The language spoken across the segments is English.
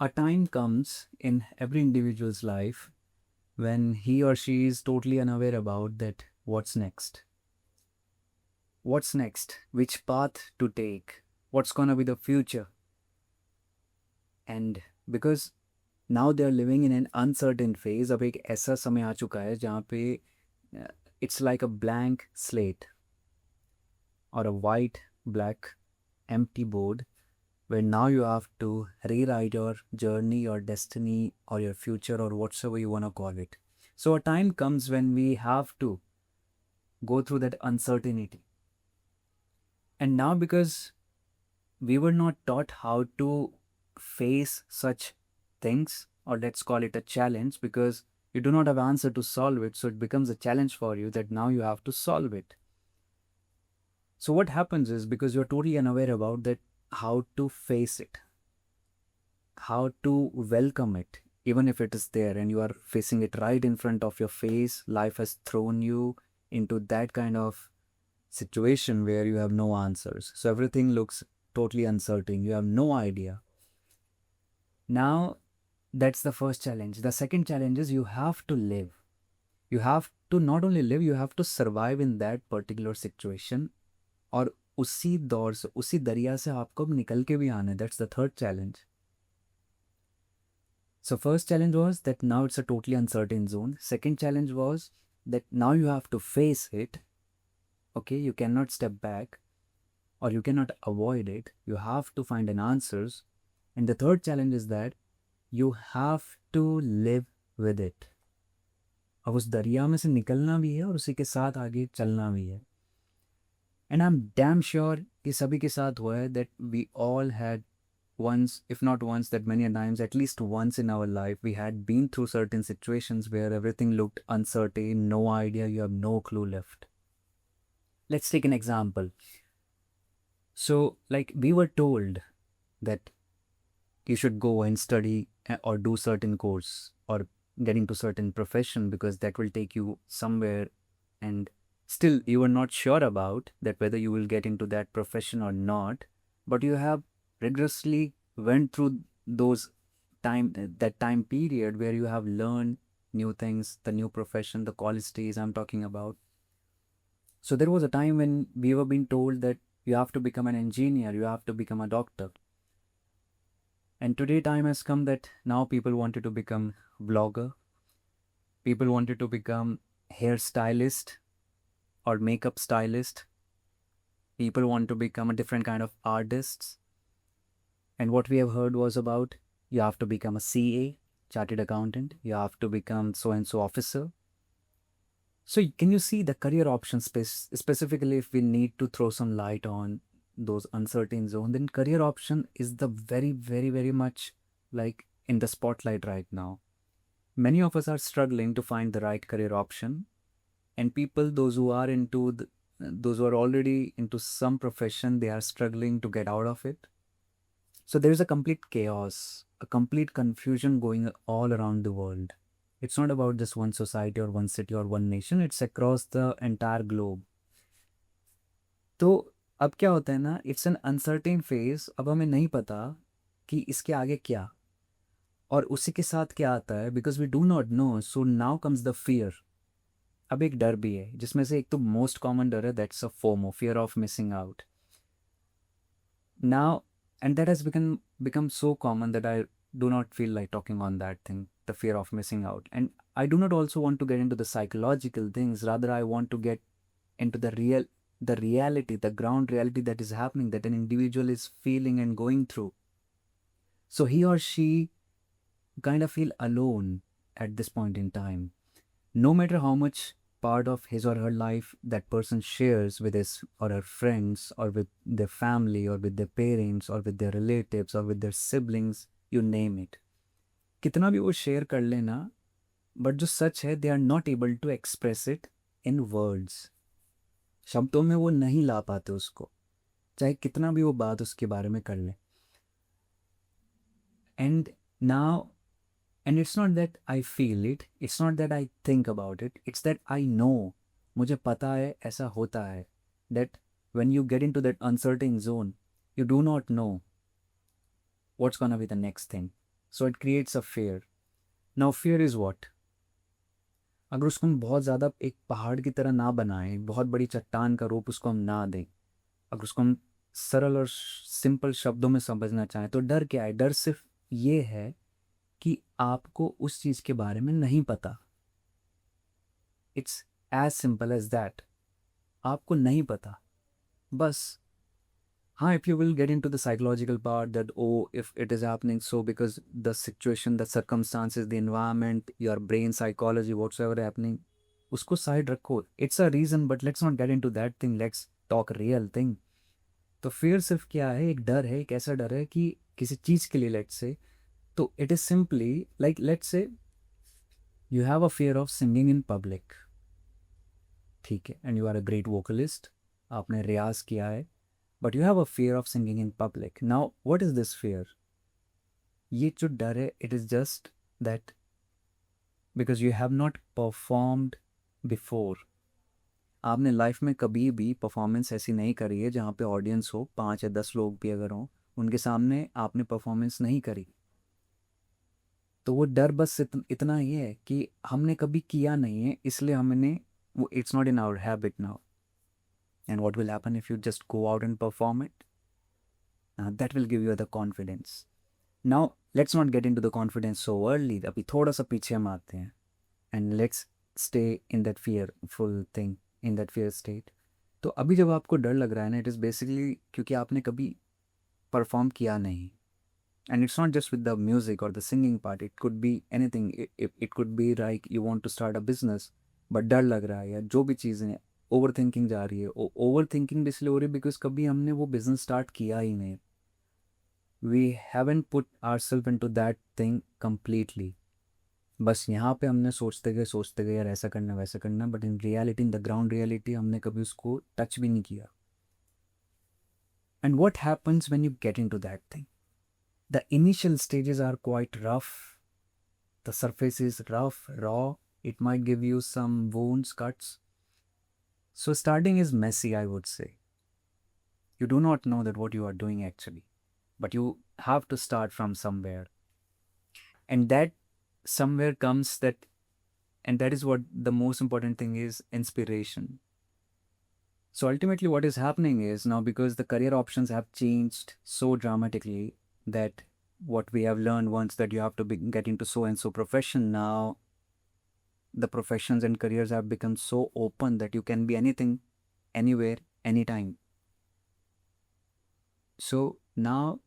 A time comes in every individual's life when he or she is totally unaware about that what's next. What's next? Which path to take? What's gonna be the future? And because now they are living in an uncertain phase, अब एक ऐसा समय आ चुका है जहाँ पे it's like a blank slate or a white, black, empty board where now you have to rewrite your journey, your destiny, or your future, or whatsoever you want to call it. So, a time comes when we have to go through that uncertainty. And now, because we were not taught how to face such things, or let's call it a challenge, because you do not have answer to solve it, so it becomes a challenge for you that now you have to solve it. So what happens is, because you're totally unaware about that, how to face it, how to welcome it, even if it is there and you are facing it right in front of your face. Life has thrown you into that kind of situation where you have no answers. So everything looks totally uncertain. You have no idea. Now, that's the first challenge. The second challenge is you have to live. You have to not only live, you have to survive in that particular situation. और उसी दौर से, उसी दरिया से आपको अब निकल के भी आना है. That's the third challenge. So first challenge was that now it's a totally uncertain zone. Second challenge was that now you have to face it. Okay, you cannot step back or you cannot avoid it. You have to find an answers. And the third challenge is that you have to live with it. अब उस दरिया में से निकलना भी है और उसी के साथ आगे चलना भी है. And I'm damn sure कि सभी के साथ हुआ है that we all had once, if not once, that many a times, at least once in our life, we had been through certain situations where everything looked uncertain, no idea, you have no clue left. Let's take an example. So, like, we were told that you should go and study or do certain course or get into certain profession because that will take you somewhere, and still you are not sure about that whether you will get into that profession or not, but you have rigorously went through those that time period where you have learned new things, the new profession, the college days I'm talking about. So there was a time when we were being told that you have to become an engineer, you have to become a doctor. And today time has come that now people wanted to become vlogger, people wanted to become hairstylist or makeup stylist, people want to become a different kind of artists. And what we have heard was about you have to become a CA, chartered accountant, you have to become so and so officer. So can you see the career options specifically if we need to throw some light on those uncertain zones, then career option is the very, very, very much like in the spotlight right now. Many of us are struggling to find the right career option, and people, those who are those who are already into some profession, they are struggling to get out of it. So there is a complete chaos, a complete confusion going all around the world. It's not about just one society or one city or one nation, it's across the entire globe. तो अब क्या होता है ना, it's an uncertain phase. अब हमें नहीं पता कि इसके आगे क्या, और उसी के साथ क्या आता है, because we do not know. So now comes the fear. अब एक डर भी है, जिसमें से एक तो मोस्ट कॉमन डर है, that's a FOMO, fear of missing out. Now and that has become so common that I do not feel like talking on that thing, the fear of missing out. And I do not also want to get into the psychological things, rather I want to get into the reality, the ground reality that is happening, that an individual is feeling and going through. So he or she kind of feel alone at this point in time, no matter how much part of his or her life that person shares with his or her friends or with their family or with their parents or with their relatives or with their siblings, you name it. कितना भी वो share कर लेना, but जो सच है, they are not able to express it in words. शब्दों में वो नहीं ला पाते उसको, चाहे कितना भी वो बात उसके बारे में कर ले. And now, and it's not that I feel it, it's not that I think about it, it's that I know, मुझे पता है ऐसा होता है, that when you get into that uncertain zone, you do not know what's gonna be the next thing. So it creates a fair. Now fair is what? अगर उसको हम बहुत ज़्यादा एक पहाड़ की तरह ना बनाएं, बहुत बड़ी चट्टान का रूप उसको हम ना दें, अगर उसको हम सरल और सिंपल शब्दों में समझना चाहें, तो डर क्या है? डर सिर्फ ये है कि आपको उस चीज़ के बारे में नहीं पता. It's as simple as that. आपको नहीं पता बस. हाँ, if you will get into the psychological part that, oh, if it is happening so because the situation, the circumstances, the environment, your brain psychology, whatsoever happening, उसको side रखो. It's a reason, but let's not get into that thing. Let's talk real thing. तो फिर सिर्फ क्या है? एक डर है, एक ऐसा डर है कि किसी चीज़ के लिए, लेट्स से, तो it is simply like, let's say you have a fear of singing in public. ठीक है, and you are a great vocalist, आपने रियाज किया है, but you have a fear of singing in public. Now, what is this fear? ये जो डर है, it is just that because you have not performed before. आपने लाइफ में कभी भी परफॉर्मेंस ऐसी नहीं करी है जहाँ पे ऑडियंस हो, 5 या 10 लोग भी अगर हों, उनके सामने आपने परफॉर्मेंस नहीं करी. तो वो डर बस इतना ही है कि हमने कभी किया नहीं है, इसलिए हमने वो, it's not in our habit now. And what will happen if you just go out and perform it? That will give you the confidence. Now let's not get into the confidence so early. अभी थोड़ा सा पीछे हम आते हैं and let's stay in that fearful thing, in that fear state. तो अभी जब आपको डर लग रहा है ना, इट इज़ बेसिकली क्योंकि आपने कभी परफॉर्म किया नहीं. And it's not just with the music और the singing part, it could be anything. It could be like you want to start a business but डर लग रहा है, या जो भी चीज़ें, ओवर थिंकिंग जा रही है. ओवर थिंकिंग इसलिए हो रही है बिकॉज कभी हमने वो बिजनेस स्टार्ट किया ही नहीं. We haven't put ourselves into that thing completely. बस यहाँ पे हमने सोचते गए यार ऐसा करना वैसा करना, but in reality, in the ground reality, हमने कभी उसको टच भी नहीं किया. And what happens when you get into that thing? The initial stages are quite rough. The surface is rough, raw. It might give you some wounds, cuts. So starting is messy, I would say. You do not know that what you are doing actually, but you have to start from somewhere. And that somewhere comes that, and that is what the most important thing is, inspiration. So ultimately what is happening is now, because the career options have changed so dramatically, that what we have learned once that you have to get into so and so profession, now the professions and careers have become so open that you can be anything, anywhere, anytime. So now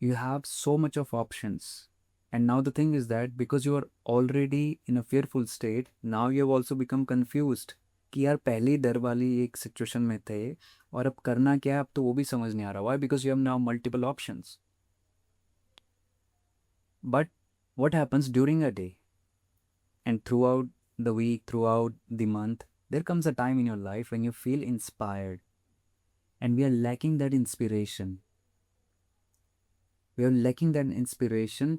you have so much of options. And now the thing is that because you are already in a fearful state, now you have also become confused कि यार पहले ही डर वाली एक situation में थे और अब करना क्या है, अब तो वो भी समझ नहीं आ रहा. Why? Because you have now multiple options. But what happens during a day and throughout the week, throughout the month, there comes a time in your life when you feel inspired, and we are lacking that inspiration. We are lacking that inspiration.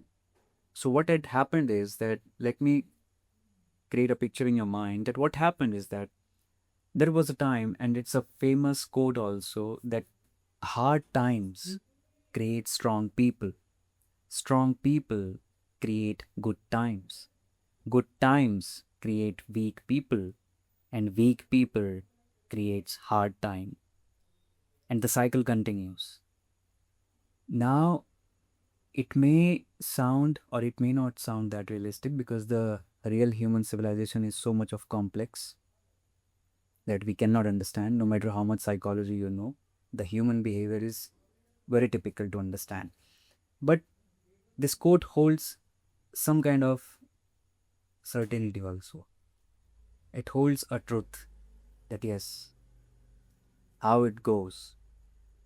So what had happened is that, let me create a picture in your mind, that what happened is that there was a time, and it's a famous quote also, that hard times create strong people. Strong people create good times. Good times create weak people, and weak people creates hard time. And the cycle continues. Now, it may sound or it may not sound that realistic because the real human civilization is so much of complex that we cannot understand. No matter how much psychology you know, the human behavior is very typical to understand. But this quote holds some kind of certainty also. It holds a truth that yes, how it goes.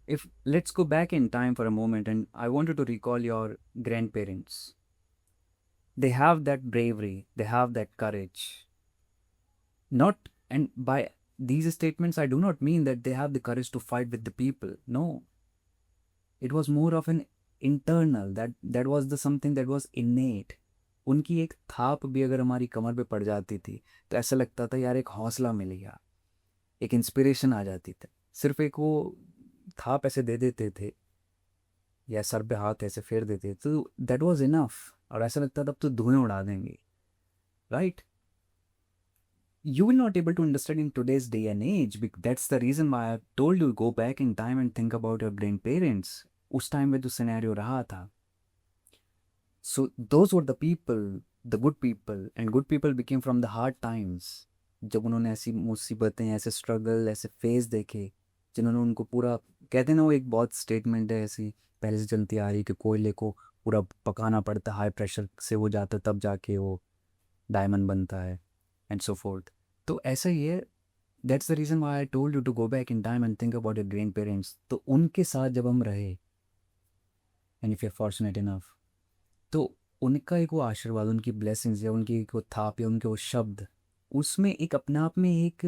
If let's go back in time for a moment, and I wanted to recall your grandparents. They have that bravery, they have that courage. Not, and by these statements, I do not mean that they have the courage to fight with the people. No, it was more of an internal, that was the something that was innate. उनकी एक थाप भी अगर हमारी कमर पे पड़ जाती थी तो ऐसा लगता था यार एक हौसला मिल गया, एक इंस्पिरेशन आ जाती थी. सिर्फ एक वो थाप ऐसे दे देते थे या सर पे हाथ ऐसे फेर देते, तो दैट वाज इनफ, और ऐसा लगता था अब तो धुएं उड़ा देंगे, right? You will not able to understand in today's day and age. That's the reason why I told you go back in time and think about your grandparents. उस टाइम में जो सिनेरियो रहा था, so those were the people, the good people, and good people became from the hard times. जब उन्होंने ऐसी मुसीबतें, ऐसे स्ट्रगल, ऐसे फेज देखे, जिन्होंने उनको पूरा, कहते हैं ना, वो एक बहुत स्टेटमेंट है ऐसी पहले से चलती आ रही कि कोयले को पूरा पकाना पड़ता, हाई प्रेशर से वो जाता तब जाके वो डायमंड बनता है, एंड सो फोर्थ। तो ऐसा ही है, that's the reason why I told you to go back in time and think about your grandparents. तो उनके साथ जब हम रहे, and if you are fortunate enough, तो उनका एक वो आशीर्वाद, उनकी ब्लेसिंग्स, या उनकी एक वो थाप, या उनके वो शब्द, उसमें एक अपने आप में एक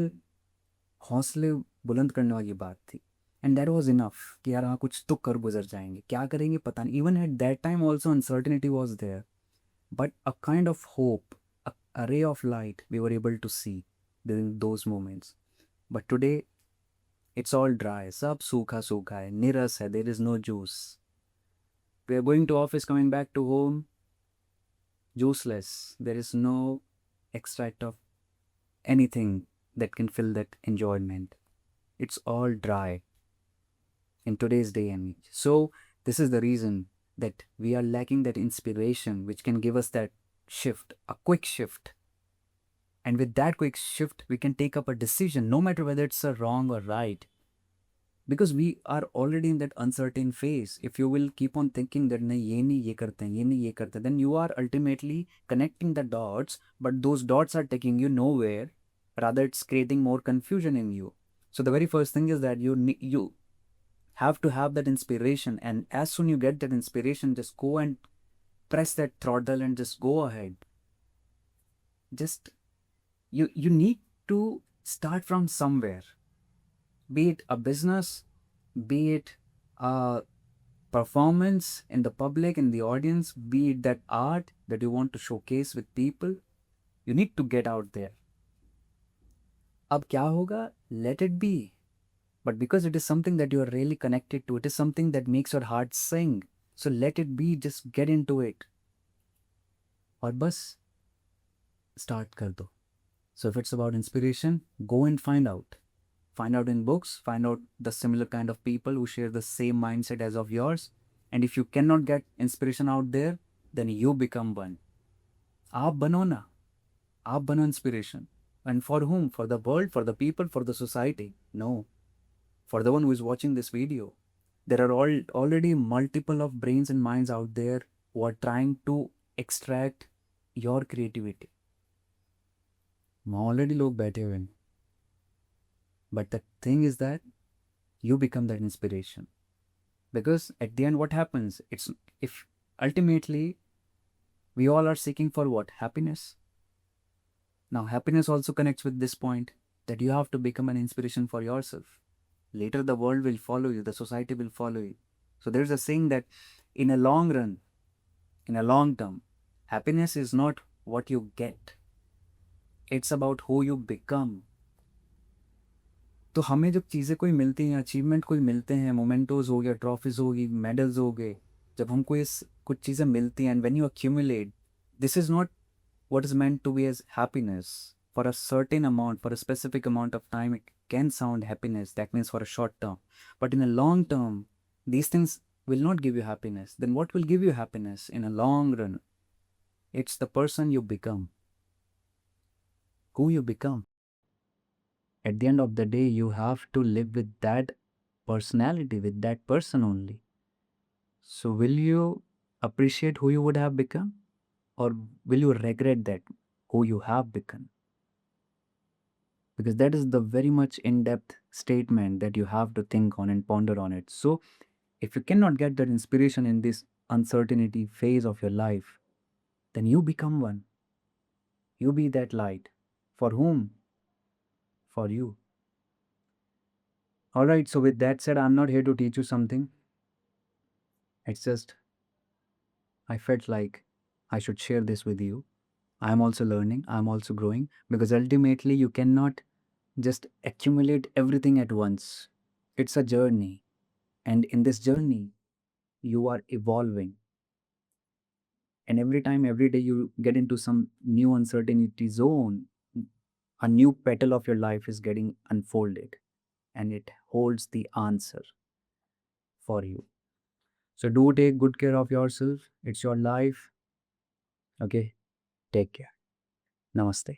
हौसले बुलंद करने वाली बात थी। एंड दैट वाज इनफ कि यार हाँ, कुछ तो कर गुजर जाएंगे, क्या करेंगे पता नहीं। Even at that time also uncertainty was there, but a kind of hope, a ray of light we were able to see during those moments. But today, it's all dry. सब सूखा सूखा है, नीरस है, there is no juice. We are going to office, coming back to home, juiceless. There is no extract of anything that can fill that enjoyment. It's all dry in today's day and age. So, this is the reason that we are lacking that inspiration which can give us that shift, a quick shift. And with that quick shift, we can take up a decision, no matter whether it's a wrong or right. Because we are already in that uncertain phase. If you will keep on thinking that nahi, ye nahi, ye karte hain, ye nahi, ye karte hain, then you are ultimately connecting the dots, but those dots are taking you nowhere. Rather, it's creating more confusion in you. So the very first thing is that you have to have that inspiration, and as soon you get that inspiration, just go and press that throttle and just go ahead. Just you need to start from somewhere, be it a business, be it a performance in the public, in the audience, be it that art that you want to showcase with people. You need to get out there. अब क्या होगा? Let it be. But because it is something that you are really connected to, it is something that makes your heart sing. So let it be, just get into it. और बस start कर दो. So if it's about inspiration, go and find out. Find out in books, find out the similar kind of people who share the same mindset as of yours. And if you cannot get inspiration out there, then you become one. आप बनो ना, आप बनो inspiration. And for whom? For the world, for the people, for the society? No. For the one who is watching this video. There are already multiple of brains and minds out there who are trying to extract your creativity. Already लोग बैठे हुए हैं. But the thing is that you become that inspiration. Because at the end, what happens? It's if ultimately we all are seeking for what? Happiness. Now, happiness also connects with this point that you have to become an inspiration for yourself. Later, the world will follow you, the society will follow you. So, there's a saying that in a long run, in a long term, happiness is not what you get, it's about who you become. तो हमें जब चीज़ें कोई मिलती हैं, achievement कोई मिलते हैं, मोमेंटोज हो गया, ट्रॉफीज होगी, मेडल्स हो गए, जब हमको इस कुछ चीज़ें मिलती हैं, and when you accumulate, this is not what is meant to be as happiness. For a certain amount, for a specific amount of time, it can sound happiness. That means for a short term. But in a long term, these things will not give you happiness. Then what will give you happiness in a long run? It's the person you become. Who you become. At the end of the day, you have to live with that personality, with that person only. So will you appreciate who you would have become? Or will you regret that who you have become? Because that is the very much in-depth statement that you have to think on and ponder on it. So if you cannot get that inspiration in this uncertainty phase of your life, then you become one. You be that light. For whom? For you. All right, so with that said, I'm not here to teach you something. It's just I felt like I should share this with you. I'm also learning, I'm also growing, because ultimately you cannot just accumulate everything at once. It's a journey. And in this journey, you are evolving. And every time, every day, you get into some new uncertainty zone, a new petal of your life is getting unfolded, and it holds the answer for you. So do take good care of yourself. It's your life. Okay. Take care. Namaste.